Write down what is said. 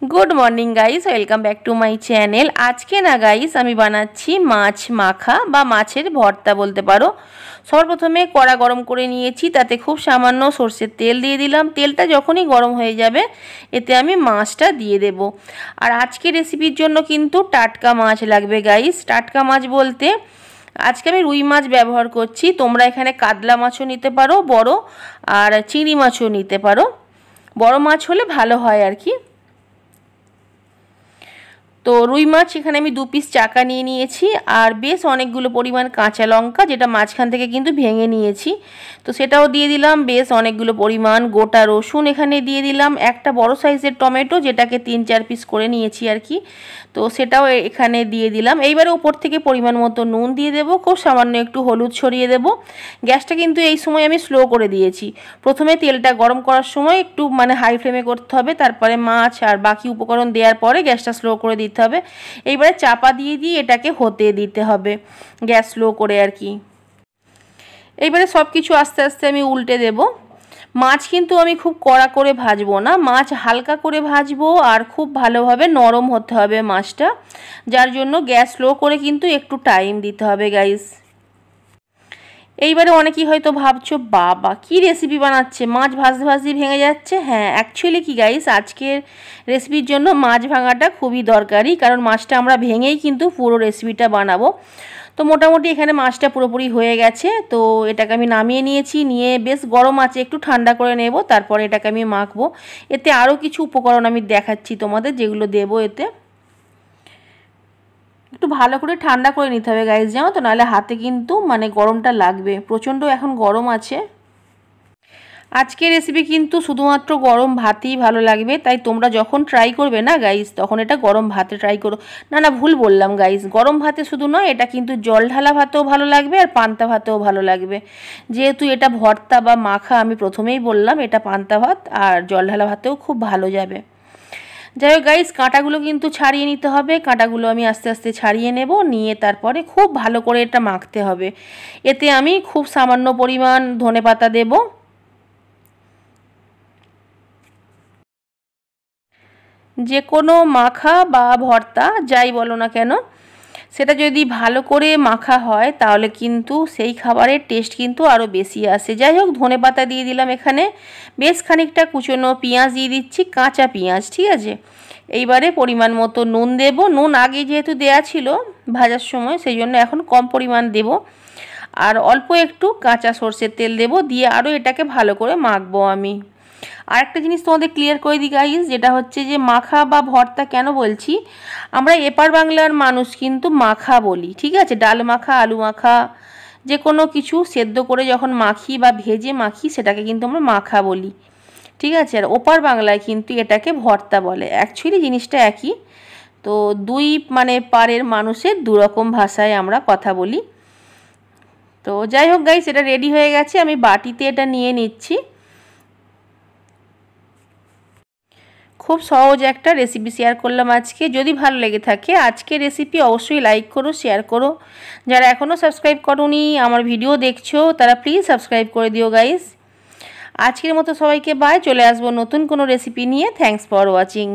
Good morning guys, welcome back to my channel. आज के ना गाइस आमी बानाচ্ছি माछ माखा बा माছের ভর্তা বলতে পারো। সর্বপ্রথমে কড়া গরম করে নিয়েছি, তাতে খুব সামান্য সরষের তেল দিয়ে দিলাম। তেলটা যখনই গরম হয়ে যাবে এতে আমি মাছটা দিয়ে দেব। আর আজকে রেসিপির জন্য কিন্তু টাটকা মাছ লাগবে গাইস। টাটকা মাছ বলতে আজকে আমি রুই মাছ ব্যবহার করছি, তোমরা এখানে কাতলা মাছও নিতে পারো বড়, আর চিংড়ি মাছও নিতে পারো। বড় মাছ হলে ভালো হয় আর কি। তো রুই মাছ এখানে আমি 2 পিস চাকা নিয়ে নিয়েছি, আর বেশ অনেকগুলো পরিমাণ কাঁচা লঙ্কা, যেটা মাঝখান থেকে কিন্তু ভেঙে নিয়েছি, তো সেটাও দিয়ে দিলাম। বেশ অনেকগুলো পরিমাণ গোটা রসুন এখানে দিয়ে দিলাম। একটা বড় সাইজের টমেটো, যেটাকে 3-4 পিস করে নিয়েছি আর কি, তো সেটাও এখানে দিয়ে দিলাম। এইবারে উপর থেকে পরিমাণ মতো নুন দিয়ে দেবো, খুব সামান্য একটু হলুদ ছড়িয়ে দেবো। গ্যাসটা কিন্তু এই সময় আমি স্লো করে দিয়েছি। প্রথমে তেলটা গরম করার সময় একটু হাই ফ্লেমে করতে হবে, তারপরে মাছ আর বাকি উপকরণ দেওয়ার পরে গ্যাসটা স্লো করে দিতে হবে। এইবারে চাপা দিয়ে এটাকে হতে দিতে হবে গ্যাস স্লো করে আর কি। এইবারে সব কিছু আস্তে আস্তে আমি উল্টে দেব। মাছ কিন্তু আমি খুব কড়া করে ভাজবো না, মাছ হালকা করে ভাজবো, আর খুব ভালোভাবে নরম হতে হবে মাছটা, যার জন্য গ্যাস স্লো করে কিন্তু একটু টাইম দিতে হবে গাইস। এইবারে অনেকেই হয়তো ভাবছো বাবা কি রেসিপি বানাচ্ছে, মাছ ভাজতে ভাজতে ভেঙে যাচ্ছে। হ্যাঁ, অ্যাকচুয়ালি কি গাইস, আজকের রেসিপির জন্য মাছ ভাঙাটা খুবই দরকারি, কারণ মাছটা আমরা ভেঙেই কিন্তু পুরো রেসিপিটা বানাবো। তো মোটামুটি এখানে মাছটা পুরোপুরি হয়ে গেছে, তো এটাকে আমি নামিয়ে নিয়েছি। নিয়ে বেশ গরম আছে, একটু ঠান্ডা করে নেব, তারপরে এটাকে আমি মাখবো। এতে আরও কিছু উপকরণ আমি দেখাচ্ছি তোমাদের, যেগুলো দেবো এতে। একটু ভালো করে ঠান্ডা করে নিতে হবে গাইস, জানো তো, নাহলে হাতে কিন্তু গরমটা লাগবে, প্রচণ্ড এখন গরম আছে। আজকের রেসিপি কিন্তু শুধুমাত্র গরম ভাতেই ভালো লাগবে, তাই তোমরা যখন ট্রাই করবে না গাইস, তখন এটা গরম ভাতে ট্রাই করো। না ভুল বললাম গাইস, গরম ভাতে শুধু নয়, এটা কিন্তু জল ঢালা ভাতেও ভালো লাগবে আর পান্তা ভাতেও ভালো লাগবে। যেহেতু এটা ভর্তা বা মাখা, আমি প্রথমেই বললাম এটা পান্তা ভাত আর জল ঢালা ভাতেও খুব ভালো যাবে। যাই হোক গাইস, কাঁটাগুলো কিন্তু ছাড়িয়ে নিতে হবে। কাঁটাগুলো আমি আস্তে আস্তে ছাড়িয়ে নেব, নিয়ে তারপরে খুব ভালো করে এটা মাখতে হবে। এতে আমি খুব সামান্য পরিমাণ ধনেপাতা দেব। যে কোনো মাখা বা ভর্তা যাই বলো না কেন, সেটা যদি ভালো করে মাখা হয় তাহলে কিন্তু সেই খাবারের টেস্ট কিন্তু আরও বেশি আসে। যাই হোক, ধনেপাতা দিয়ে দিলাম এখানে, বেশ খানিকটা কুচনো পেঁয়াজ দিয়ে দিচ্ছি, কাঁচা পেঁয়াজ, ঠিক আছে। এইবারে পরিমাণ মতো নুন দেব। নুন আগে যেহেতু দেয়া ছিল ভাজার সময়, সেই জন্য এখন কম পরিমাণ দেব। আর অল্প একটু কাঁচা সরষের তেল দেব, দিয়ে আরও এটাকে ভালো করে মাখবো আমি। আরেকটা জিনিস তোমাদের ক্লিয়ার করে দিই গাইস, যেটা হচ্ছে যে মাখা বা ভর্তা কেন বলছি, আমরা এপার বাংলার মানুষ কিন্তু মাখা বলি, ঠিক আছে। ডাল মাখা, আলু মাখা, যে কোনো কিছু সেদ্ধ করে যখন মাখি বা ভেজে মাখি, সেটাকে কিন্তু আমরা মাখা বলি, ঠিক আছে। আর ওপার বাংলায় কিন্তু এটাকে ভর্তা বলে। অ্যাকচুয়ালি জিনিসটা একই, তো দুই পাড়ের মানুষের দুরকম ভাষায় আমরা কথা বলি। তো যাই হোক গাইস, এটা রেডি হয়ে গেছে, আমি বাটিতে এটা নিয়ে নিচ্ছি। খুব সহজ একটা রেসিপি শেয়ার করলাম আজকে। যদি ভালো লেগে থাকে আজকের রেসিপি, অবশ্যই লাইক করো, শেয়ার করো। যারা এখনও সাবস্ক্রাইব করোনি, আমার ভিডিও দেখছো, তারা প্লিজ সাবস্ক্রাইব করে দিও গাইস। আজকের মতো সবাইকে বাই, চলে আসবো নতুন কোনো রেসিপি নিয়ে। Thanks for watching.